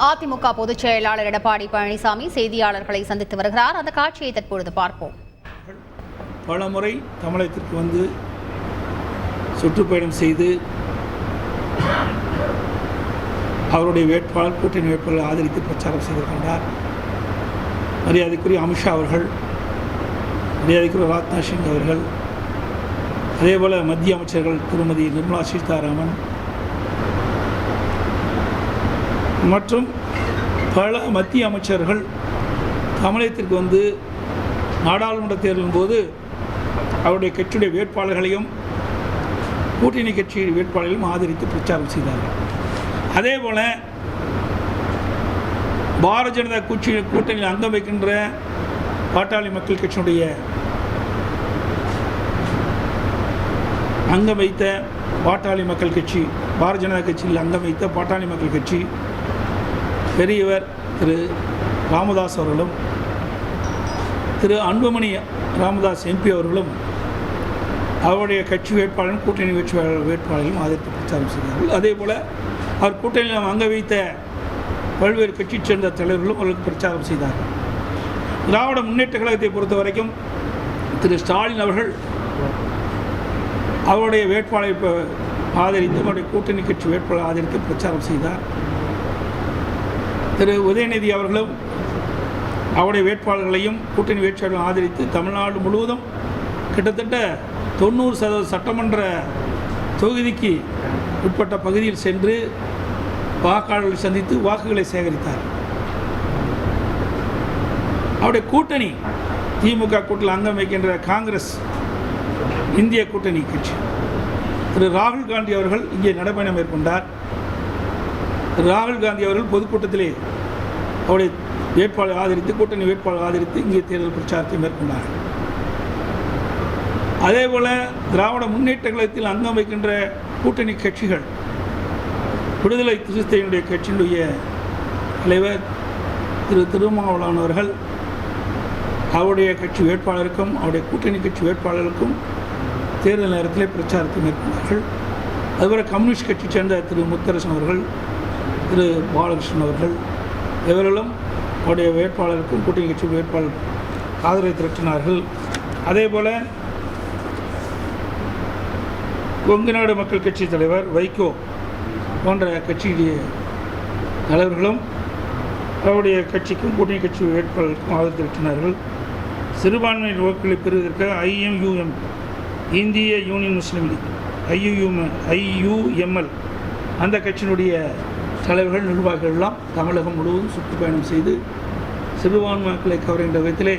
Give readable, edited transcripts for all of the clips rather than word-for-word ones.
அதிமுக பொதுச் செயலாளர் எடப்பாடி பழனிசாமி செய்தியாளர்களை சந்தித்து வருகிறார். அந்த காட்சியை தற்பொழுது பார்ப்போம். பலமுறை தமிழகத்திற்கு வந்து சுற்றுப்பயணம் செய்து அவருடைய வேட்பாளர் கூட்டணி வேட்பாளர் ஆதரித்து பிரச்சாரம் செய்திருக்கின்றார். மரியாதைக்குரிய அமித்ஷா அவர்கள், மரியாதைக்குரிய ராஜ்நாத் சிங் அவர்கள், அதேபோல் மத்திய அமைச்சர்கள் திருமதி நிர்மலா சீதாராமன் மற்றும் பல மத்திய அமைச்சர்கள் தமிழகத்திற்கு வந்து நாடாளுமன்ற தேர்தலின் போது அவருடைய கட்சியுடைய வேட்பாளர்களையும் கூட்டணி கட்சி வேட்பாளர்களையும் ஆதரித்து பிரச்சாரம் செய்தார்கள். அதேபோல் பாரதிய ஜனதா கூட்டணியில் அங்கம் வைக்கின்ற பாட்டாளி மக்கள் கட்சியினுடைய அங்கம் வைத்த பாட்டாளி மக்கள் கட்சி, பாரதிய ஜனதா கட்சியில் அங்கம் வைத்த பாட்டாளி மக்கள் கட்சி பெரியவர் திரு ராமதாஸ் அவர்களும் திரு அன்புமணி ராமதாஸ் எம்பி அவர்களும் அவருடைய கட்சி வேட்பாளரும் கூட்டணி வேட்பாளர்களும் ஆதரித்து பிரச்சாரம் செய்தார்கள். அதே போல் அவர் கூட்டணியில் அங்க வைத்த பல்வேறு கட்சியைச் சேர்ந்த தலைவர்களும் அவர்களுக்கு பிரச்சாரம் செய்தார்கள். திராவிட முன்னேற்ற கழகத்தை பொறுத்த வரைக்கும் திரு ஸ்டாலின் அவர்கள் அவருடைய வேட்பாளரை ஆதரித்து அவருடைய கூட்டணி கட்சி வேட்பாளர் ஆதரித்து பிரச்சாரம் செய்தார். திரு உதயநிதி அவர்களும் அவருடைய வேட்பாளர்களையும் கூட்டணி வேட்பாளர்களும் ஆதரித்து தமிழ்நாடு முழுவதும் கிட்டத்தட்ட 90% சட்டமன்ற தொகுதிக்கு உட்பட்ட பகுதியில் சென்று வாக்காளர்களை சந்தித்து வாக்குகளை சேகரித்தார். அவருடைய கூட்டணி திமுக கூட்டணியில் அங்கம் வைக்கின்ற காங்கிரஸ் இந்திய கூட்டணி கட்சி திரு ராகுல் காந்தி அவர்கள் இங்கே நடைபயணம் மேற்கொண்டார். ராகுல் காந்தி அவர்கள் பொதுக்கூட்டத்திலே அவருடைய வேட்பாளர் ஆதரித்து கூட்டணி வேட்பாளர் ஆதரித்து இங்கே தேர்தல் பிரச்சாரத்தை மேற்கொண்டார்கள். அதேபோல் திராவிட முன்னேற்ற கழகத்தில் அங்கம் வைக்கின்ற கூட்டணி கட்சிகள் விடுதலை சிறுத்தைகளுடைய கட்சியினுடைய தலைவர் திரு திருமாவளவன் அவர்கள் அவருடைய கட்சி வேட்பாளருக்கும் அவருடைய கூட்டணி கட்சி வேட்பாளருக்கும் தேர்தல் நேரத்தில் பிரச்சாரத்தை மேற்கொண்டார்கள். அதுபோல் கம்யூனிஸ்ட் கட்சியை சேர்ந்த திரு முத்தரசன் அவர்கள், திரு பாலகிருஷ்ணன் அவர்கள் இவர்களும் அவருடைய வேட்பாளருக்கும் கூட்டணி கட்சி வேட்பாளர் ஆதரவை திரட்டினார்கள். அதேபோல் கொங்கு நாடு மக்கள் கட்சி தலைவர் வைகோ போன்ற கட்சியுடைய தலைவர்களும் அவருடைய கட்சிக்கும் கூட்டணி கட்சி வேட்பாளருக்கும் ஆதரவு திரட்டினார்கள். சிறுபான்மையினர் வாக்குகளை பெறுவதற்கு IMUM இந்திய யூனியன் முஸ்லீம் லீக் IUML அந்த கட்சியினுடைய தலைவர்கள் நிர்வாகிகள் எல்லாம் தமிழகம் முழுவதும் சுற்றுப்பயணம் செய்து சிறுபான்மை மக்களை கவர்கின்ற விதத்திலே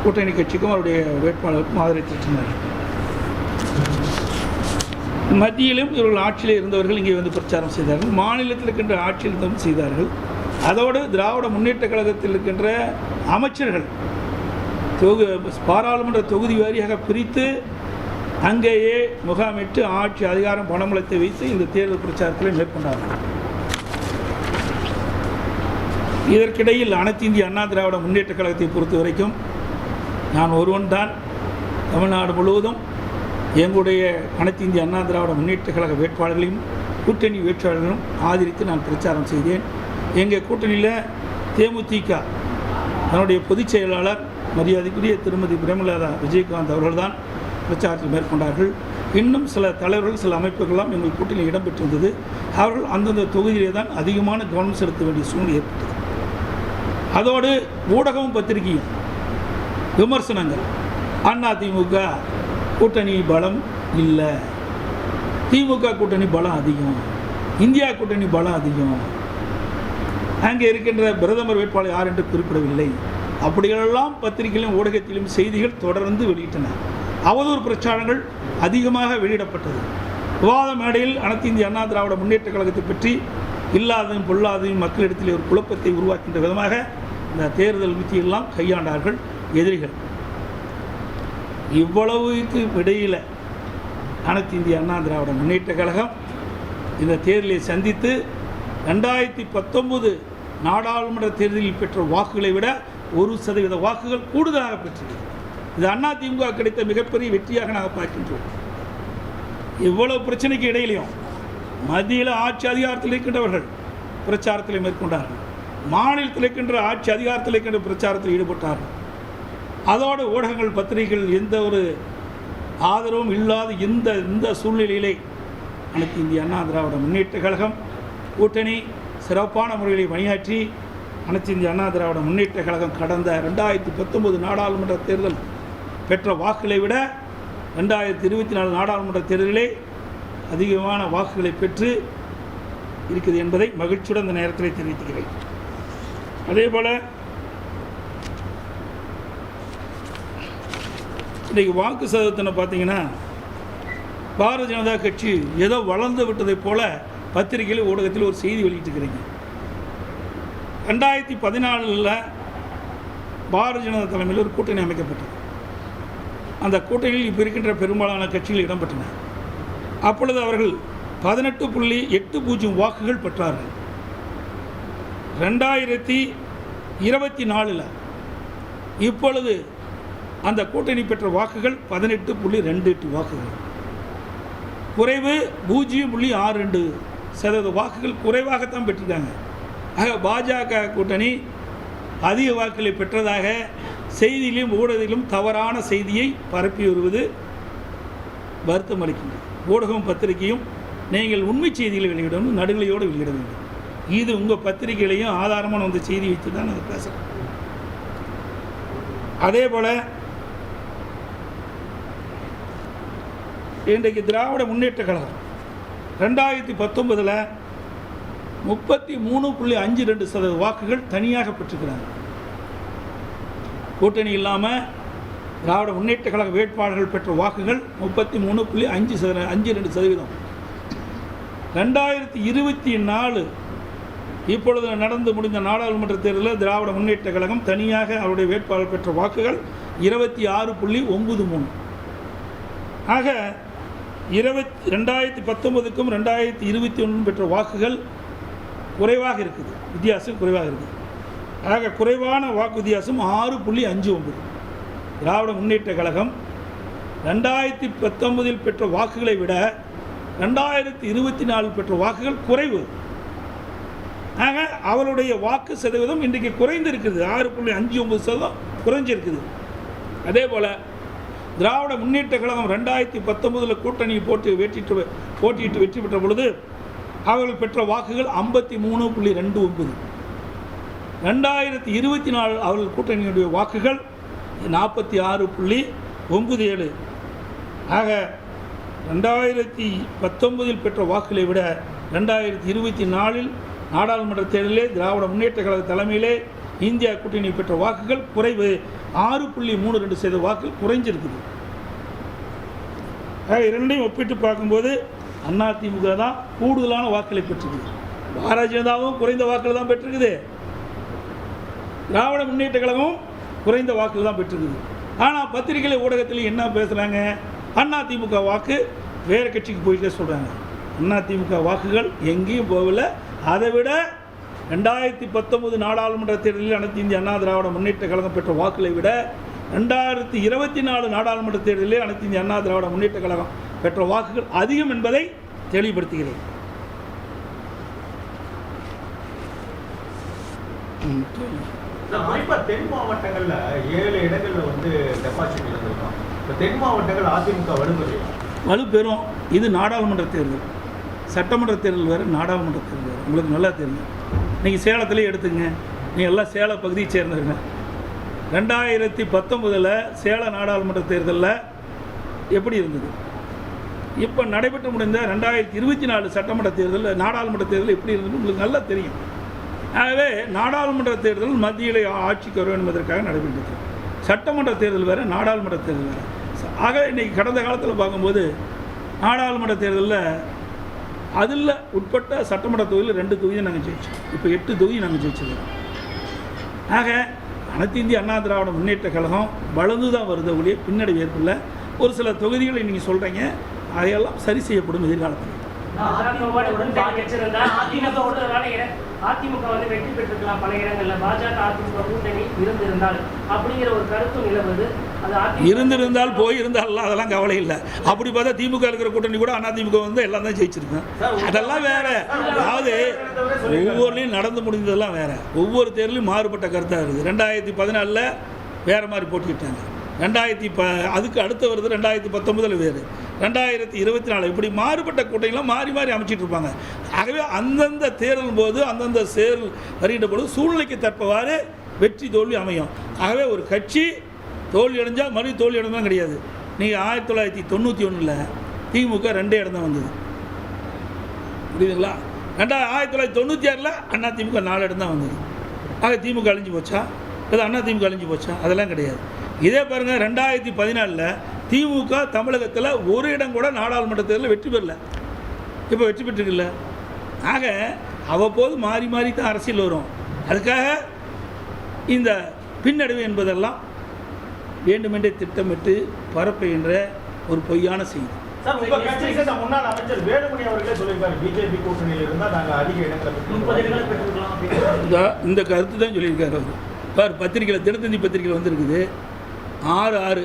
கூட்டணி கட்சிக்கும் அவருடைய வேட்பாளருக்கும் ஆதரவு திரட்டினார்கள். மத்தியிலும் இவர்கள் ஆட்சியில் இருந்தவர்கள் இங்கே வந்து பிரச்சாரம் செய்தார்கள். மாநிலத்தில் இருக்கின்ற ஆட்சியில் இருந்தவர்கள் செய்தார்கள். அதோடு திராவிட முன்னேற்ற கழகத்தில் இருக்கின்ற அமைச்சர்கள் பாராளுமன்ற தொகுதி வாரியாக பிரித்து அங்கேயே முகாமிட்டு ஆட்சி அதிகாரம் பணமளத்தை வைத்து இந்த தேர்தல் பிரச்சாரத்தில் மேற்கொண்டார்கள். இதற்கிடையில் அனைத்து இந்திய அண்ணா திராவிட முன்னேற்ற கழகத்தை பொறுத்த வரைக்கும் நான் ஒருவன் தான் தமிழ்நாடு முழுவதும் எங்களுடைய அனைத்து இந்திய அண்ணா திராவிட முன்னேற்ற கழக வேட்பாளர்களையும் கூட்டணி வேட்பாளர்களும் ஆதரித்து நான் பிரச்சாரம் செய்தேன். எங்கள் கூட்டணியில் தேமுதிக தன்னுடைய பொதுச் செயலாளர் மரியாதைக்குரிய திருமதி பிரேமலதா விஜயகாந்த் அவர்கள்தான் பிரச்சாரத்தில் மேற்கொண்டார்கள். இன்னும் சில தலைவர்கள், சில அமைப்புகள்லாம் எங்கள் கூட்டணியில் இடம்பெற்றிருந்தது. அவர்கள் அந்தந்த தொகுதியிலே தான் அதிகமான கவனம் செலுத்த வேண்டிய சூழ்நிலை ஏற்பட்டது. அதோடு ஊடகமும் பத்திரிகையும் விமர்சனங்கள், அதிமுக கூட்டணி பலம் இல்லை, திமுக கூட்டணி பலம் அதிகம், இந்தியா கூட்டணி பலம் அதிகம், அங்கே இருக்கின்ற பிரதமர் வேட்பாளர் யார் என்று குறிப்பிடவில்லை, அப்படிகளெல்லாம் பத்திரிகையிலும் ஊடகத்திலும் செய்திகள் தொடர்ந்து வெளியிட்டன. அவதூறு பிரச்சாரங்கள் அதிகமாக வெளியிடப்பட்டது. விவாத மேடையில் அனைத்து இந்திய அண்ணா திராவிட முன்னேற்ற கழகத்தை பற்றி இல்லாதையும் பொல்லாதையும் மக்களிடத்தில் ஒரு குழப்பத்தை உருவாக்கின்ற விதமாக இந்த தேர்தல் விதியெல்லாம் கையாண்டார்கள் எதிரிகள். இவ்வளவுக்கு இடையில் அனைத்து இந்திய அண்ணா திராவிட முன்னேற்ற கழகம் இந்த தேர்தலை சந்தித்து 2019 நாடாளுமன்ற தேர்தலில் பெற்ற வாக்குகளை விட 1% வாக்குகள் கூடுதலாக பெற்றது. இது அதிமுக கிடைத்த மிகப்பெரிய வெற்றியாக நாங்கள் பார்க்கின்றோம். இவ்வளவு பிரச்சனைக்கு இடையிலையும் மத்தியில் ஆட்சி அதிகாரத்தில் இருக்கின்றவர்கள் பிரச்சாரத்தில் மேற்கொண்டார்கள். மாநிலத்தில் இருக்கின்ற ஆட்சி அதிகாரத்தில் இருக்கின்ற பிரச்சாரத்தில் ஈடுபட்டார்கள். அதோடு ஊடகங்கள் பத்திரிகைகள் எந்த ஒரு ஆதரவும் இல்லாத இந்த சூழ்நிலையிலே அனைத்து இந்திய அண்ணா திராவிட முன்னேற்ற கழகம் கூட்டணி சிறப்பான முறையில் பணியாற்றி அனைத்து இந்திய அண்ணா திராவிட முன்னேற்ற கழகம் கடந்த 2019 நாடாளுமன்ற தேர்தல் பெற்ற வாக்குகளை விட 2024 நாடாளுமன்ற தேர்தலிலே அதிகமான வாக்குகளை பெற்று இருக்குது என்பதை மகிழ்ச்சியுடன் இந்த நேரத்தில் தெரிவித்துக்கிறேன். அதேபோல் இன்றைக்கு வாக்கு சதவீதத்தை பார்த்தீங்கன்னா பாரதிய ஜனதா கட்சி ஏதோ வளர்ந்து விட்டதை போல பத்திரிகையில் ஊடகத்தில் ஒரு செய்தி வெளியிட்டிருக்கிறீங்க. 2014 பாரதிய ஜனதா தலைமையில் ஒரு கூட்டணி அமைக்கப்பட்டது. அந்த கூட்டணியில் இப்போ இருக்கின்ற பெரும்பாலான கட்சிகள் இடம்பெற்றன. அப்பொழுது அவர்கள் 18.80 வாக்குகள் பெற்றார்கள். 2024 இப்பொழுது அந்த கூட்டணி பெற்ற வாக்குகள் 18.28 வாக்குகள், குறைவு 0.62% வாக்குகள் குறைவாகத்தான் பெற்றிருக்காங்க. ஆக பாஜக கூட்டணி அதிக வாக்குகளை பெற்றதாக செய்தியிலும் ஊடகத்திலும் தவறான செய்தியை பரப்பி வருவது வருத்தம் அளிக்கின்றது. ஊடகம் பத்திரிகையும் நீங்கள் உண்மை செய்திகளை வெளியிடணும், நடுநிலையோடு வெளியிட வேண்டும். இது உங்கள் பத்திரிகைகளையும் ஆதாரமான அந்த செய்தி வைத்து தான் அதை பேசுகிறேன். அதே போல் இன்றைக்கு திராவிட முன்னேற்ற கழகம் 2019 33.52% வாக்குகள் தனியாக பெற்றிருக்கிறாங்க. கூட்டணி இல்லாமல் திராவிட முன்னேற்ற கழக வேட்பாளர்கள் பெற்ற வாக்குகள் 33.52%. 2024 இப்பொழுது நடந்து முடிந்த நாடாளுமன்ற தேர்தலில் திராவிட முன்னேற்ற கழகம் தனியாக அவருடைய வேட்பாளர் பெற்ற வாக்குகள் 26.93. ஆக 2019க்கும் 2021 பெற்ற வாக்குகள் குறைவாக இருக்குது, வித்தியாசம் குறைவாக இருக்குது. ஆக குறைவான வாக்கு வித்தியாசம் 6.59. திராவிட முன்னேற்ற கழகம் 2019 பெற்ற வாக்குகளை விட 2024 பெற்ற வாக்குகள் குறைவு. ஆக அவருடைய வாக்கு சதவீதம் இன்றைக்கு குறைந்திருக்கிறது, 6.59% குறைஞ்சிருக்குது. அதே போல் திராவிட முன்னேற்ற கழகம் 2019 கூட்டணி போட்டியிட்டு வெற்றி பெற்ற பொழுது அவர்கள் பெற்ற வாக்குகள் 53.29. 2024 அவர்கள் கூட்டணியுடைய வாக்குகள் 46.97. ஆக 2019 பெற்ற வாக்குகளை விட 2024 நாடாளுமன்ற தேர்தலிலே திராவிட முன்னேற்ற கழக தலைமையிலே இந்தியா கூட்டணி பெற்ற வாக்குகள் குறைவு, 6.32% வாக்குகள் குறைஞ்சிருக்குது. ஆக இரண்டையும் ஒப்பிட்டு பார்க்கும்போது அதிமுக தான் கூடுதலான வாக்குகளை பெற்றிருக்குது. பாரதிய ஜனதாவும் குறைந்த வாக்குகள் தான் பெற்றிருக்குது, திராவிட முன்னேற்ற கழகமும் குறைந்த வாக்குகள் தான் பெற்றிருக்குது. ஆனால் பத்திரிகை ஊடகத்தில் என்ன பேசுகிறாங்க, அதிமுக வாக்கு வேறு கட்சிக்கு போயிட்டே சொல்கிறாங்க. அதிமுக வாக்குகள் எங்கேயும் போகவில்லை. அதை விட 2019 நாடாளுமன்ற தேர்தலில் அனைத்து இந்திய அண்ணா திராவிட முன்னேற்ற கழகம் பெற்ற வாக்குகளை விட 2024 நாடாளுமன்ற தேர்தலில் அனைத்து இந்திய அண்ணா திராவிட முன்னேற்ற கழகம் பெற்ற வாக்குகள் அதிகம் என்பதை தெளிவுபடுத்துகிறேன். தென் மாவட்டங்கள்ல 7 இடங்கள்ல டெபாசிட் இழந்திருக்கோம். இப்போ தென் மாவட்டங்கள் அதிமுக வலுப்பெறும். இது நாடாளுமன்ற தேர்தல், சட்டமன்ற தேர்தல் வேறு, நாடாளுமன்ற தேர்தல் வேறு. உங்களுக்கு நல்லா தெரியும். நீங்கள் சேலத்திலே எடுத்துங்க, நீங்கள் எல்லாம் சேல பகுதியை சேர்ந்தவங்க. 2019 சேல நாடாளுமன்ற தேர்தலில் எப்படி இருந்தது, இப்போ நடைபெற்று முடிந்த 2024 சட்டமன்ற தேர்தல் நாடாளுமன்ற தேர்தல் எப்படி இருந்தது உங்களுக்கு நல்லா தெரியும். ஆகவே நாடாளுமன்ற தேர்தல் மத்தியில் ஆட்சிக்கு வர வேண்டும் என்பதற்காக நடைபெற்றது. சட்டமன்ற தேர்தல் வேறு, நாடாளுமன்ற தேர்தல் வேறு. ஆக இன்றைக்கி கடந்த காலத்தில் பார்க்கும்போது நாடாளுமன்ற தேர்தலில் அதில் உட்பட்ட சட்டமன்ற தொகுதியில் 2 தொகுதியை நாங்கள் ஜெயிச்சோம். இப்போ 8 தொகுதி நாங்கள் ஜெயிச்சிருக்கோம். ஆக அனைத்து இந்திய அண்ணா திராவிட முன்னேற்ற கழகம் வளர்ந்து தான் வருது ஒழிய பின்னடைவு ஏற்படல. ஒரு சில தொகுதிகளை நீங்கள் சொல்கிறீங்க, அதையெல்லாம் சரி செய்யப்படும் எதிர்காலத்தில். அதிமுக வந்து வெற்றி பெற்றிருக்கலாம் பல இடங்களில் பாஜக அதிமுக கூட்டணி இருந்திருந்தால் அப்படிங்கிற ஒரு கருத்து நிலவுது. அது இருந்திருந்தால் போயிருந்தால் அதெல்லாம் கவலை இல்லை. அப்படி பார்த்தா திமுக இருக்கிற கூட்டணி கூட அதிமுக வந்து எல்லாம் தான் ஜெயிச்சிருக்கேன். அதெல்லாம் வேற. அதாவது ஒவ்வொருலையும் நடந்து முடிந்ததெல்லாம் வேற. ஒவ்வொரு தேர்தலையும் மாறுபட்ட கருத்தாக இருக்குது. 2014 வேறு மாதிரி போட்டிக்கிட்டாங்க. அதுக்கு அடுத்து வருது 2019 வேறு, 2024 இப்படி மாறுபட்ட கூட்டணிலாம் மாறி மாறி அமைச்சிட்டு இருப்பாங்க. ஆகவே அந்தந்த தேர்தல் போது அந்தந்த தேர்தல் வருகின்ற பொழுது சூழ்நிலைக்கு தற்பவாறு வெற்றி தோல்வி அமையும். ஆகவே ஒரு கட்சி தோல்வி அடைஞ்சால் மறுபடியும் தோல்வி அடைஞ்சாலும் கிடையாது. நீங்கள் 1991 திமுக 2 இடம் தான் வந்தது, புரியுதுங்களா? 1996 அதிமுக 4 இடம் தான் வந்தது. ஆக திமுக அழிஞ்சு போச்சா? அது அதிமுக அழிஞ்சு போச்சா? அதெல்லாம் கிடையாது. இதே பாருங்கள், 2014 திமுக தமிழகத்தில் ஒரு இடம் கூட நாடாளுமன்ற தேர்தலில் வெற்றி பெறல. இப்போ வெற்றி பெற்றிருக்குல்ல. ஆக அவ்வப்போது மாறி மாறி தான் அரசியல் வரும். அதுக்காக இந்த பின்னடைவு என்பதெல்லாம் வேண்டுமென்றே திட்டமிட்டு பரப்புகின்ற ஒரு பொய்யான செய்தி. சார், உங்க கட்சியை சேர்ந்த முன்னாள் அமைச்சர் வேலுமணி அவர்களே சொல்லியிருக்காரு, பிஜேபி கூட்டணியில் இருந்தால் நாங்கள் அதிக இடங்களை 30 இடங்களை பெற்றுக்கலாம். இந்த கருத்து தான் சொல்லியிருக்காரு அவர். பார், பத்திரிகையில் தினத்தந்தி பத்திரிகையில் வந்துருக்குது. 6/6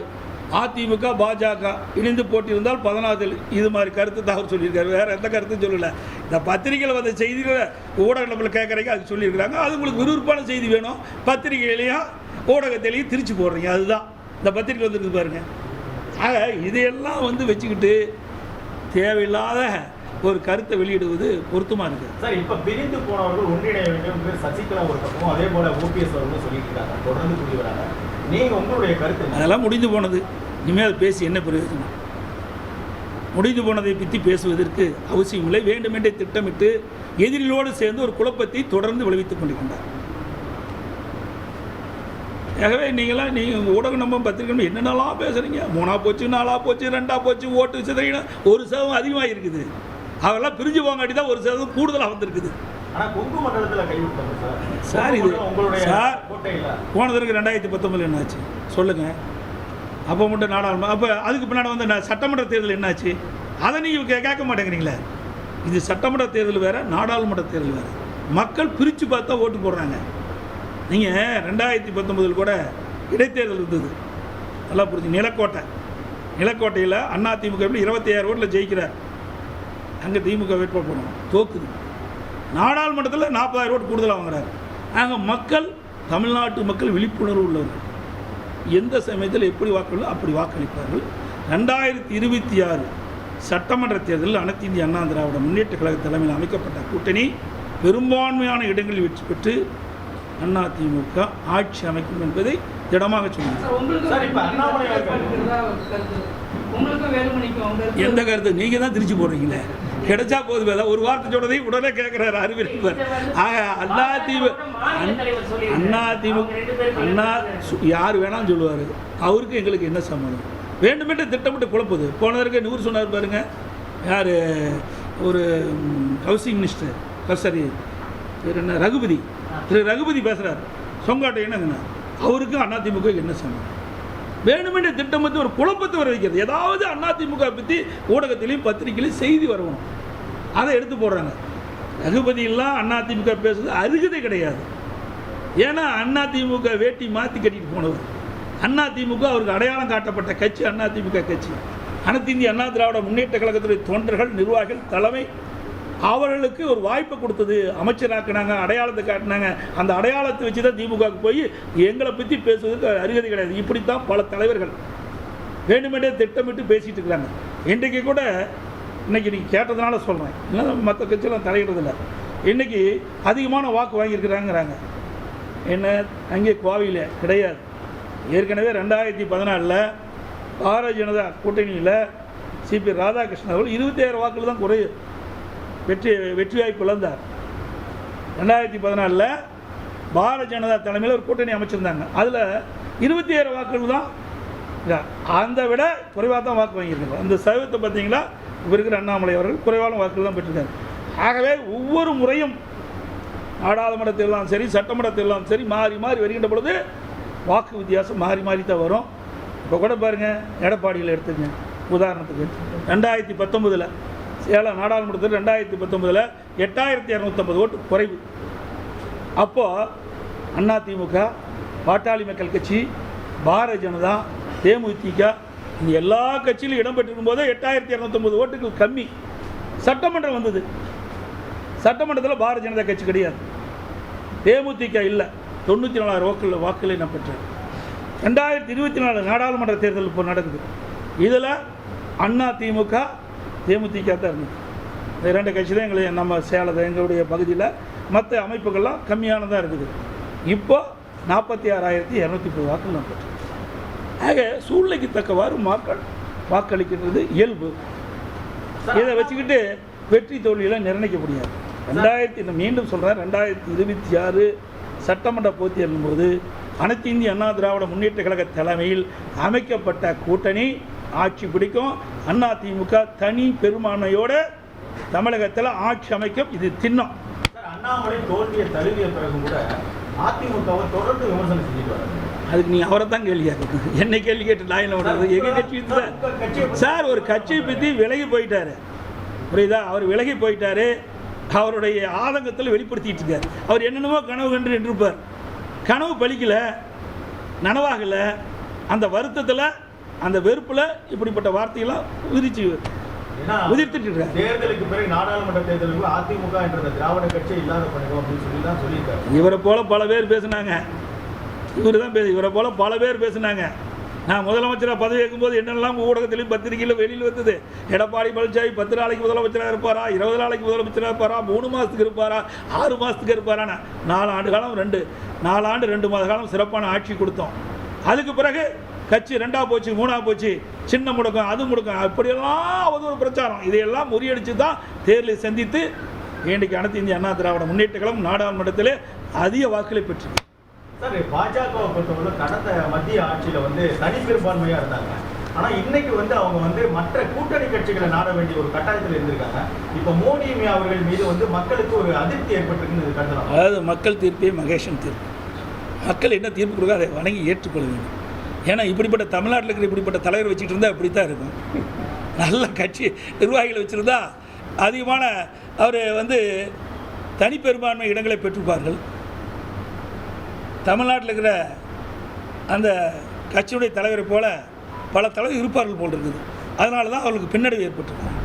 அதிமுக பாஜக இணைந்து போட்டியிருந்தால் 14 இது மாதிரி கருத்து தான் அவர் சொல்லியிருக்காரு. வேறு எந்த கருத்தும் சொல்லலை. இந்த பத்திரிகையில் வந்த செய்திகளை ஊடகத்தில் கேட்குறீங்க, அது சொல்லியிருக்கிறாங்க. அது உங்களுக்கு விறுவிறுப்பான செய்தி வேணும், பத்திரிகையிலையும் ஊடகத்திலையும் திருச்சி போடுறீங்க. அதுதான் இந்த பத்திரிகை வந்துருக்கு பாருங்கள். ஆக இதையெல்லாம் வந்து வச்சுக்கிட்டு தேவையில்லாத ஒரு கருத்தை வெளியிடுவது பொருத்தமாக இருக்குது. சார், இப்போ பிரிந்து போனவர்கள் ஒன்றிணைய வேண்டும் என்று சசிகலா ஒரு பக்கமும் அதே போல ஓபிஎஸ் அவர்களும் சொல்லிட்டு இருக்காங்க, தொடர்ந்து கூடி வராங்க. நீங்கள் உங்களுடைய கருத்து? அதெல்லாம் முடிந்து போனது. இனிமேல் அதை பேசி என்ன பிரயோஜனம்? முடிந்து போனதை பற்றி பேசுவதற்கு அவசியம் இல்லை. வேண்டுமென்றே திட்டமிட்டு எதிரிகளோடு சேர்ந்து ஒரு குழப்பத்தை தொடர்ந்து விளைவித்துக் கொண்டிருக்கின்றார். ஆகவே நீங்கள் ஊடகம் நம்ம பத்திரிக்கை என்னென்னலாம் பேசுகிறீங்க? 3ஆ போச்சு, 4ஆ போச்சு, 2ஆ போச்சு, ஓட்டு சிதறினா 1% அதிகமாக இருக்குது. அவெல்லாம் பிரிஞ்சு போங்காட்டி தான் 1% கூடுதலாக வந்திருக்குது. ஆனால் கொங்கு மண்டலத்தில் கைவிட்டாங்க சார். இது சார் கோட்டையில் போனதற்கு 2019 என்னாச்சு சொல்லுங்கள்? அப்போ மட்டும் நாடாளுமன்றம், அப்போ அதுக்கு பின்னாடி வந்து சட்டமன்ற தேர்தல் என்னாச்சு? அதை நீங்கள் கேட்க மாட்டேங்கிறீங்களே. இது சட்டமன்ற தேர்தல் வேறு, நாடாளுமன்ற தேர்தல் வேறு. மக்கள் பிரித்து பார்த்தா ஓட்டு போடுறாங்க. நீங்கள் 2019 கூட இடைத்தேர்தல் இருந்தது, நல்லா புரிஞ்சு. நிலக்கோட்டையில் அதிமுக 26 ஓட்டில் ஜெயிக்கிறார். அங்கே திமுக வேட்பாளர் போடணும், தோக்குது. நாடாளுமன்றத்தில் 40,000 ஓட்டு கூடுதலாக வாங்குறாரு. அங்கே மக்கள், தமிழ்நாட்டு மக்கள் விழிப்புணர்வு உள்ளவர்கள். எந்த சமயத்தில் எப்படி வாக்களிப்போ அப்படி வாக்களிப்பார்கள். 2026 சட்டமன்ற தேர்தலில் அனைத்து இந்திய அண்ணா திராவிட முன்னேற்ற கழக தலைமையில் அமைக்கப்பட்ட கூட்டணி பெரும்பான்மையான இடங்களில் வெற்றி பெற்று அதிமுக ஆட்சி அமைக்கும் என்பதை திடமாக சொல்லுங்கள். எந்த கருத்து? நீங்கள் தான் திருச்சி போடுறீங்களே. கிடைச்சா போதும். ஏதாவது ஒரு வார்த்தை சொன்னதை உடனே கேட்குறாரு அறிவிப்பார். ஆக அதிமுக யார் வேணாலும் சொல்லுவார். அவருக்கு எங்களுக்கு என்ன சம்மந்தம்? வேண்டுமென்று திட்டமிட்டு குழப்பது. போனதற்கு 100 சொன்னார் பாருங்க. யார்? ஒரு ஹவுசிங் மினிஸ்டர், சரி என்ன, ரகுபதி. ரகுபதி பேசுகிறார், சொங்காட்டை என்னங்கண்ணா, அவருக்கு அதிமுக என்ன சம்மந்தம்? வேணுமென்று திட்டமிட்டு ஒரு குழப்பத்தை வர வைக்கிறது. ஏதாவது அதிமுக பற்றி ஊடகத்திலையும் பத்திரிகையிலையும் செய்தி வரணும், அதை எடுத்து போடுறாங்க. ரகுபதியெல்லாம் அதிமுக பேசுறது அருகதை கிடையாது. ஏன்னா அதிமுக வேட்டி மாற்றி கட்டிட்டு போனவர். அதிமுக அவருக்கு அடையாளம் காட்டப்பட்ட கட்சி அதிமுக கட்சி. அனைத்து இந்திய அண்ணா திராவிட முன்னேற்ற கழகத்துடைய தொண்டர்கள், நிர்வாகிகள், தலைமை அவர்களுக்கு ஒரு வாய்ப்பை கொடுத்தது. அமைச்சராக்குனாங்க, அடையாளத்தை காட்டினாங்க. அந்த அடையாளத்தை வச்சு தான் திமுகவுக்கு போய் எங்களை பற்றி பேசுவதற்கு அருகதை கிடையாது. இப்படித்தான் பல தலைவர்கள் வேண்டுமென்றே திட்டமிட்டு பேசிகிட்டு இருக்கிறாங்க. இன்றைக்கு கூட இன்றைக்கி நீங்கள் கேட்டதுனால சொல்கிறேன், இல்லை மற்ற கட்சியெல்லாம் தலையிடுறதில்லை. இன்றைக்கி அதிகமான வாக்கு வாங்கியிருக்கிறாங்கிறாங்க. என்ன அங்கே கோவையில் கிடையாது. ஏற்கனவே 2014 பாரதிய ஜனதா கூட்டணியில் சிபி ராதாகிருஷ்ணன் அவர்கள் 27 வாக்குகள் தான் குறையும் வெற்றி வாய்ப்பு இழந்தார். 2014 பாரதிய ஜனதா தலைமையில் ஒரு கூட்டணி அமைச்சிருந்தாங்க. அதில் 27 வாக்குகள் தான், அந்த விட குறைவாக தான் வாக்கு வாங்கியிருக்காங்க. அந்த சதவீதத்தை பார்த்தீங்களா, இப்போ இருக்கிற அண்ணாமலை அவர்கள் குறைவான வாக்குகள் தான் பெற்றிருக்காங்க. ஆகவே ஒவ்வொரு முறையும் நாடாளுமன்ற தேர்தலும் சரி, சட்டமன்ற தேர்தலும் சரி, மாறி மாறி வருகின்ற பொழுது வாக்கு வித்தியாசம் மாறி மாறி தான் வரும். இப்போ கூட பாருங்கள், எடப்பாடியில் எடுத்துங்க உதாரணத்துக்கு. 2019 சேலம் நாடாளுமன்றத்தில் 2019 8250 ஓட்டு குறைவு. அப்போது அதிமுக, பாட்டாளி மக்கள் கட்சி, பாரதிய ஜனதா, தேமுதிக இந்த எல்லா கட்சியிலும் இடம்பெற்றிருக்கும் போதே 8209 ஓட்டுகள் கம்மி. சட்டமன்றம் வந்தது. சட்டமன்றத்தில் பாரதிய ஜனதா கட்சி கிடையாது, தேமுதிக இல்லை, 94,000 வாக்குகளை நான் பெற்றேன். 2024 நாடாளுமன்ற தேர்தல் இப்போ நடக்குது. இதில் அதிமுக, தேமுதிக தான் இருந்தது. இந்த 2 கட்சி தான் நம்ம சேலத்தை எங்களுடைய பகுதியில், மற்ற அமைப்புகள்லாம் கம்மியானதாக இருக்குது. இப்போ 46,230 வாக்குகள் நான் பெற்றேன். ஆக சூழ்நிலைக்கு தக்கவாறு மக்கள் வாக்களிக்கிறது இயல்பு. இதை வச்சுக்கிட்டு வெற்றி தோல்வியெல்லாம் நிர்ணயிக்க முடியாது. மீண்டும் சொல்கிறேன், 2026 சட்டமன்ற போட்டி போது அனைத்து இந்திய அண்ணா திராவிட முன்னேற்ற கழக தலைமையில் அமைக்கப்பட்ட கூட்டணி ஆட்சி பிடிக்கும். அதிமுக தனி பெரும்பான்மையோடு தமிழகத்தில் ஆட்சி அமைக்கும். இது திண்ணம். அண்ணாமலை தோல்வியை தழுவிய பிறகு கூட அதிமுகவை தொடர்ந்து விமர்சனம் செஞ்சுட்டு வராங்க. அதுக்கு நீ அவரை தான் கேள்வி கேட்கணும். என்ன கேள்வி கேட்டு நான் என்ன பண்ணுறது? எங்கள் கட்சி சார் ஒரு கட்சியை பற்றி விலகி போயிட்டார், புரியுதா? அவர் விலகி போயிட்டார். அவருடைய ஆதங்கத்தில் வெளிப்படுத்திட்டு இருக்கார். அவர் என்னென்னமோ கனவு கண்டு நின்றுப்பார். கனவு பலிக்கலை, நனவாகலை. அந்த வருத்தத்தில், அந்த வெறுப்பில் இப்படிப்பட்ட வார்த்தையெல்லாம் உதிர்த்துட்டு இருக்கார். தேர்தலுக்கு பிறகு நாடாளுமன்ற தேர்தலுக்கு அதிமுக என்ற திராவிட கட்சி இல்லாத பண்ணுவோம் அப்படின்னு சொல்லி தான் சொல்லியிருக்காரு. இவரை போல பல பேர் பேசுனாங்க. இவரை போல பல பேர் பேசுனாங்க. நான் முதலமைச்சராக பதவி ஏற்கும்போது என்னெல்லாம் ஊடகத்திலையும் பத்திரிகையில் வெளியில் வந்தது. எடப்பாடி பழனிசாமி 10 நாளைக்கு முதலமைச்சராக இருப்பாரா, 20 நாளைக்கு முதலமைச்சராக இருப்பாரா, 3 மாதத்துக்கு இருப்பாரா, 6 மாதத்துக்கு இருப்பாரான்னு. 4 ஆண்டு காலம் 4 ஆண்டு 2 மாத காலம் சிறப்பான ஆட்சி கொடுத்தோம். அதுக்கு பிறகு கட்சி 2ஆக போச்சு, 3ஆக போச்சு, சின்ன முடக்கம், அது முடக்கம், அப்படியெல்லாம் அவதூறு பிரச்சாரம். இதையெல்லாம் முறியடித்து தான் தேர்தலை சந்தித்து இன்றைக்கு அனைத்து இந்திய அண்ணா திராவிட முன்னேற்ற கழகம் நாடாளுமன்றத்தில் அதிக வாக்குகளை பெற்று. சார், பாஜகவை பொறுத்தவரை கடந்த மத்திய ஆட்சியில் தனி பெரும்பான்மையாக இருந்தாங்க. ஆனால் இன்னைக்கு அவங்க மற்ற கூட்டணி கட்சிகளை நாட வேண்டிய ஒரு கட்டாயத்தில் இருந்திருக்காங்க. இப்போ மோடி அவர்கள் மீது மக்களுக்கு ஒரு அதிருப்தி ஏற்பட்டிருக்குன்னு கருதலாம். அதாவது மக்கள் தீர்ப்பே மகேஷன் தீர்ப்பு. மக்கள் என்ன தீர்ப்பு கொடுக்க அதை வணங்கி ஏற்றுக்கொள்ள வேண்டும். ஏன்னா இப்படிப்பட்ட தமிழ்நாட்டில் இருக்கிற இப்படிப்பட்ட தலைவர் வச்சுட்டு இருந்தால் அப்படி தான் இருக்கும். நல்ல கட்சி நிர்வாகிகளை வச்சுருந்தா அதிகமான அவர் தனிப்பெரும்பான்மை இடங்களை பெற்றிருப்பார்கள். தமிழ்நாட்டில் இருக்கிற அந்த கட்சியுடைய தலைவரை போல பல தலைவர் இருப்பார்கள் போல் இருக்குது. அதனால தான் அவர்களுக்கு பின்னடைவு ஏற்பட்டிருக்காங்க.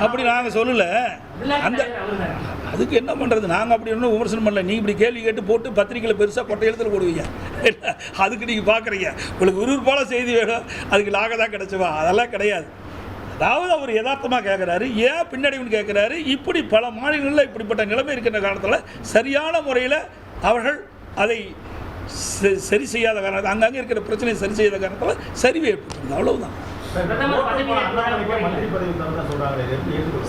அப்படி நாங்கள் சொல்லலை. அந்த அதுக்கு என்ன பண்ணுறது? நாங்கள் அப்படி ஒன்றும் விமர்சனம் பண்ணல. நீங்கள் இப்படி கேள்வி கேட்டு போட்டு பத்திரிக்கையில் பெருசாக கொட்டை எழுத்துல போடுவீங்க. அதுக்கு நீங்கள் பார்க்குறீங்க, உங்களுக்கு விறுவிறுப்பான செய்தி வேணும், அதுக்கு நாங்கள் தான் கிடைச்சவா? அதெல்லாம் கிடையாது. அதாவது அவர் யதார்த்தமாக கேட்குறாரு, ஏன் பின்னடைவுன்னு கேட்குறாரு. இப்படி பல மாநிலங்களில் இப்படிப்பட்ட நிலைமை இருக்கின்ற காலத்தில் சரியான முறையில் அவர்கள் அதை சரி செய்யாத காரணத்தில், அங்கங்கே இருக்கிற பிரச்சனையை சரி செய்யாத காரணத்தில் சரிவு ஏற்பட்டுருது. அவ்வளவுதான்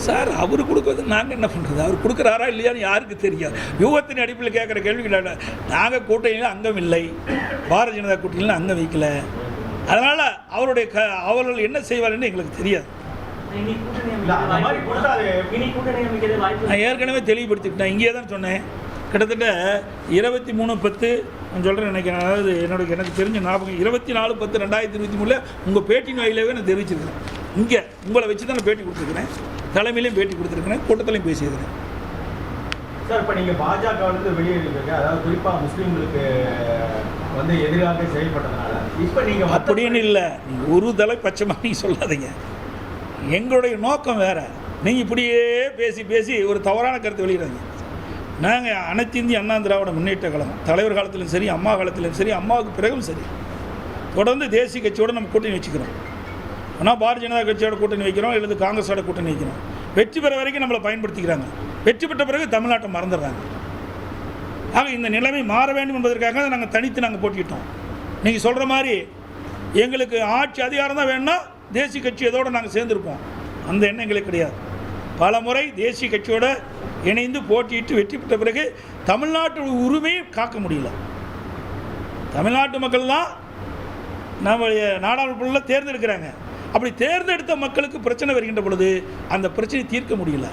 சார். அவர் கொடுக்குறது நாங்கள் என்ன பண்ணுறது? அவர் கொடுக்குறாரா இல்லையான்னு யாருக்கு தெரியாது. யூகத்தின் அடிப்படையில் கேட்குற கேள்விகள். நாங்கள் கூட்டணியில் அங்கம் இல்லை, பாரதிய ஜனதா கூட்டணியில் அங்கம் வைக்கல. அதனால் அவர்கள் என்ன செய்வார்ன்னு எங்களுக்கு தெரியாது. நான் ஏற்கனவே தெளிவுபடுத்திக்கிட்டேன். இங்கே தான் சொன்னேன். கிட்டத்தட்ட 23/10 நான் சொல்கிறேன் நினைக்கிறேன். அதாவது எனக்கு தெரிஞ்ச ஞாபகம் 24/10/2023 உங்கள் பேட்டின் வாயிலாகவே நான் தெரிவிச்சிருக்கிறேன். இங்கே உங்களை வச்சு தான் நான் பேட்டி கொடுத்துருக்கிறேன். தலைமையிலையும் பேட்டி கொடுத்துருக்கிறேன், கூட்டத்திலையும் பேசியிருக்கிறேன். சார், இப்போ நீங்கள் பாஜகவிலிருந்து வெளியேறிருக்கீங்க, அதாவது குறிப்பாக முஸ்லீம்களுக்கு எதிராக செயல்பட்டதுனால இப்போ நீங்கள் அப்படின்னு இல்லை. நீங்கள் ஒரு தலை பட்சமாக நீங்கள் சொல்லாதீங்க. எங்களுடைய நோக்கம் வேறு. நீங்கள் இப்படியே பேசி பேசி ஒரு தவறான கருத்தை வெளியிடாதீங்க. நாங்கள் அனைத்து இந்திய அண்ணா திராவிட முன்னேற்ற கழகம் தலைவர் காலத்திலும் சரி, அம்மா காலத்திலும் சரி, அம்மாவுக்கு பிறகும் சரி, தொடர்ந்து தேசிய கட்சியோடு நம்ம கூட்டணி வச்சுக்கிறோம். ஆனால் பாரதிய ஜனதா கட்சியோட கூட்டணி வைக்கிறோம், இல்லை காங்கிரஸோட கூட்டணி வைக்கிறோம். வெற்றி பெற வரைக்கும் நம்மளை பயன்படுத்திக்கிறாங்க. வெற்றி பெற்ற பிறகு தமிழ்நாட்டை மறந்துடுறாங்க. ஆக இந்த நிலைமை மாற வேண்டும் என்பதற்காக நாங்கள் தனித்து போட்டிக்கிட்டோம். நீங்கள் சொல்கிற மாதிரி எங்களுக்கு ஆட்சி அதிகாரம் தான் வேணும்னா தேசிய கட்சி எதோடு நாங்கள் சேர்ந்துருப்போம். அந்த எண்ணம் எங்களுக்கு கிடையாது. பல முறை தேசிய கட்சியோடு இணைந்து போட்டியிட்டு வெற்றி பெற்ற பிறகு தமிழ்நாட்டு உரிமையை காக்க முடியல. தமிழ்நாட்டு மக்கள் தான் நம்ம நாடாளுமன்றத்தில் தேர்ந்தெடுக்கிறாங்க. அப்படி தேர்ந்தெடுத்த மக்களுக்கு பிரச்சனை வருகின்ற பொழுது அந்த பிரச்சனை தீர்க்க முடியல.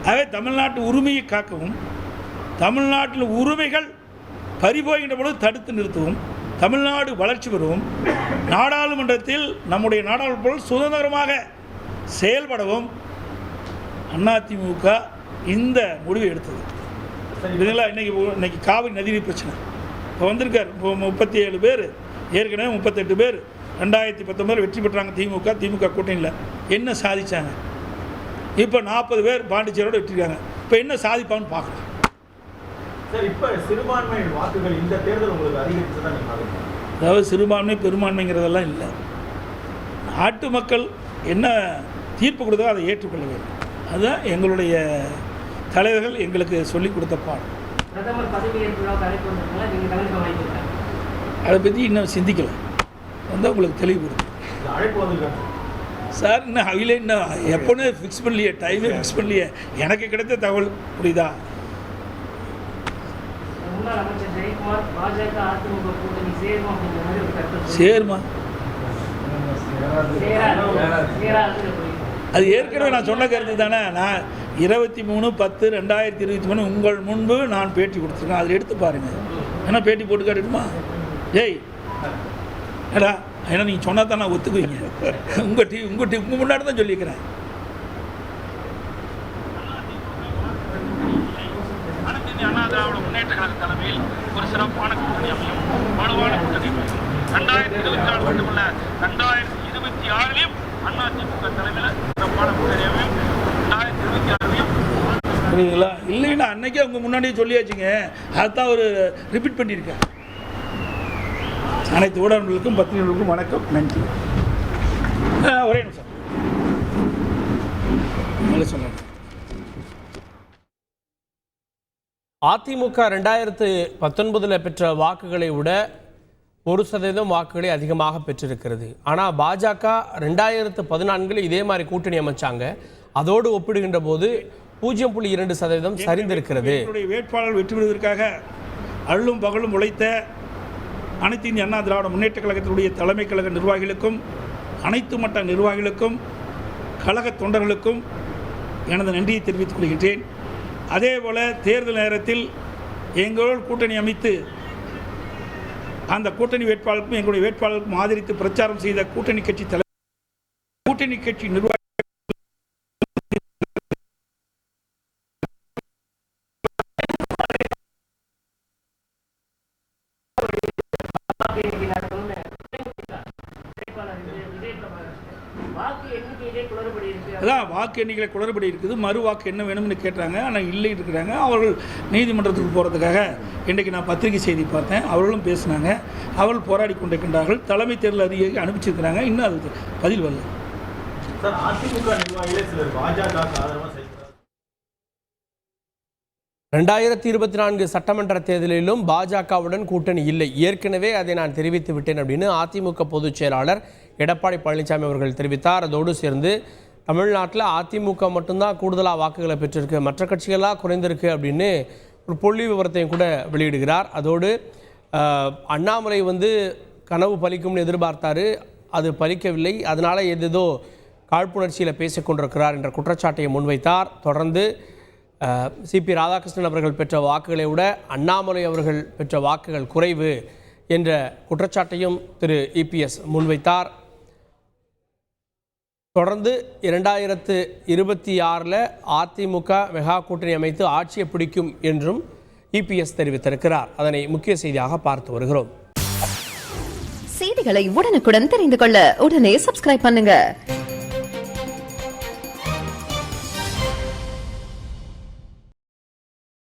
ஆகவே தமிழ்நாட்டு உரிமையை காக்கவும், தமிழ்நாட்டில் உரிமைகள் பறிபோகின்ற பொழுது தடுத்து நிறுத்தவும், தமிழ்நாடு வளர்ச்சி பெறவும், நாடாளுமன்றத்தில் நம்முடைய நாடாளுமன்றம் சுதந்திரமாக செயல்படவும் அதிமுக இந்த முடிவை எடுத்தது. இதெல்லாம் இன்னைக்கு காவிரி நதிநீர் பிரச்சனை இப்போ வந்திருக்கார். இப்போ 37 பேர், ஏற்கனவே 38 பேர் 2019 வெற்றி பெற்றாங்க திமுக கூட்டணியில். என்ன சாதிச்சாங்க? இப்போ 40 பேர் பாண்டிச்சேரியோட வெற்றிருக்காங்க. இப்போ என்ன சாதிப்பான்னு பார்க்கலாம். சார், இப்போ சிறுபான்மை வாக்குகள் இந்த தேர்தல் உங்களுக்கு அதிகரித்து தான் நீங்கள் பார்க்குறீங்க. அதாவது சிறுபான்மை பெரும்பான்மைங்கிறதெல்லாம் இல்லை. நாட்டு மக்கள் என்ன தீர்ப்பு கொடுத்தோ அதை ஏற்றுக்கொள்ள வேண்டும். அதுதான் எங்களுடைய தலைவர்கள் எங்களுக்கு சொல்லிக் கொடுத்த பாடம். பிரதமர் பதவியேற்பு விழாவுக்கு அழைப்பு வந்திருக்கீங்களா? நீங்கள் கலந்துக்க வாய்ப்பு இருக்கா? அதை பற்றி இன்னும் சிந்திக்கலை. வந்து உங்களுக்கு தெளிவுபடுது. அழைப்பு வந்திருக்காங்க சார். இன்னும் அவையிலே இன்னும் எப்போன்னு ஃபிக்ஸ் பண்ணலையே, டைமே ஃபிக்ஸ் பண்ணலையே. எனக்கு கிடைத்த தகவல் புரியுதா? முன்னாள் அமைச்சர் ஜெயக்குமார் பாஜக அதிமுக கூட்டணி சேருமா அப்படிங்கிற மாதிரி ஒரு கருத்து சேருமா? சேராது. அது ஏற்கனவே நான் சொன்ன கருத்து தானே. நான் 23/10/2023 உங்கள் முன்பு நான் பேட்டி கொடுத்துருக்கேன். அதில் எடுத்து பாருங்கள். ஏன்னா பேட்டி போட்டு காட்டுமா? ஜெய் ஏடா, ஏன்னா நீங்கள் சொன்னா தான் நான் ஒத்துக்குவீங்க. உங்கள் முன்னாடி தான் சொல்லியிருக்கிறேன். அண்ணா திராவிட முன்னேற்ற கழக தலைமையில் ஒரு சிறப்பான கூட்டணி அமையும், வலுவான கூட்டணி அமையும். 2024 மட்டுமல்ல, 2026 அதிமுக தலைமையில் சிறப்பான கூட்டணி அமையும். 2026 புரியுதுங்களா? இல்லைன்னா அன்னைக்கே அவங்க முன்னாடியே சொல்லியாச்சுங்க. அதுதான் ஒரு ரிப்பீட் பண்ணியிருக்கேன். அனைத்து ஊடகங்களுக்கும் பத்திரிகைகளுக்கும் வணக்கம், நன்றி. ஒரே நிமிஷம் சொன்னேன். அதிமுக 2019 பெற்ற வாக்குகளை விட 1% வாக்குகளை அதிகமாக பெற்றிருக்கிறது. ஆனால் பாஜக 2014 இதே மாதிரி கூட்டணி அமைச்சாங்க. அதோடு ஒப்பிடுகின்ற போது 0.2% சரிந்திருக்கிறது. வேட்பாளர் வெற்றி பெறுவதற்காக அள்ளும் பகலும் உழைத்த அனைத்து இந்திய அண்ணா திராவிட முன்னேற்ற கழகத்தினுடைய தலைமை கழக நிர்வாகிகளுக்கும், அனைத்து மட்ட நிர்வாகிகளுக்கும், கழக தொண்டர்களுக்கும் எனது நன்றியை தெரிவித்துக் கொள்கின்றேன். அதேபோல் தேர்தல் நேரத்தில் எங்களோடு கூட்டணி அமைத்து அந்த கூட்டணி வேட்பாளருக்கும் எங்களுடைய வேட்பாளருக்கும் ஆதரித்து பிரச்சாரம் செய்த கூட்டணி கட்சி நிர்வாகி அதான் வாக்கு எண்ணிக்கையில் குளறுபடி இருக்குது. மறு வாக்கு என்ன வேணும்னு கேட்டாங்க. ஆனால் இல்லை இருக்கிறாங்க. அவர்கள் நீதிமன்றத்துக்கு போகிறதுக்காக இன்றைக்கு நான் பத்திரிகை செய்தி பார்த்தேன். அவர்களும் பேசினாங்க. அவர்கள் போராடி கொண்டிருக்கின்றார்கள். தலைமை தேர்தல் அதிகாரி அனுப்பிச்சிருக்கிறாங்க. இன்னும் அது பதில் வரல. சார், அதிமுக நிர்வாகிகளே சிலர் பாஜக ஆதரவாக செயல்படுறாங்க. 2024 சட்டமன்ற தேர்தலிலும் பாஜகவுடன் கூட்டணி இல்லை. ஏற்கனவே அதை நான் தெரிவித்து விட்டேன் அப்படின்னு அதிமுக பொதுச் செயலாளர் எடப்பாடி பழனிசாமி அவர்கள் தெரிவித்தார். அதோடு சேர்ந்து தமிழ்நாட்டில் அதிமுக மட்டும்தான் கூடுதலாக வாக்குகளை பெற்றிருக்கு, மற்ற கட்சிகளாக குறைந்திருக்கு அப்படின்னு ஒரு புள்ளி விவரத்தையும் கூட வெளியிடுகிறார். அதோடு அண்ணாமலை கனவு பலிக்கும்னு எதிர்பார்த்தாரு, அது பலிக்கவில்லை. அதனால் ஏதேதோ காழ்ப்புணர்ச்சியில் பேசிக்கொண்டிருக்கிறார் என்ற குற்றச்சாட்டை முன்வைத்தார். தொடர்ந்து சிபி ராதாகிருஷ்ணன் அவர்கள் பெற்ற வாக்குகளை விட அண்ணாமலை அவர்கள் பெற்ற வாக்குகள் குறைவு என்ற குற்றச்சாட்டையும் திரு இபிஎஸ் முன்வைத்தார். தொடர்ந்து 2026 அதிமுக மெகா கூட்டணி அமைத்து ஆட்சியை பிடிக்கும் என்றும் இபிஎஸ் தெரிவித்திருக்கிறார். அதனை முக்கிய செய்தியாக பார்த்து வருகிறோம். செய்திகளை உடனுக்குடன் தெரிந்து கொள்ள உடனே சப்ஸ்கிரைப் பண்ணுங்க.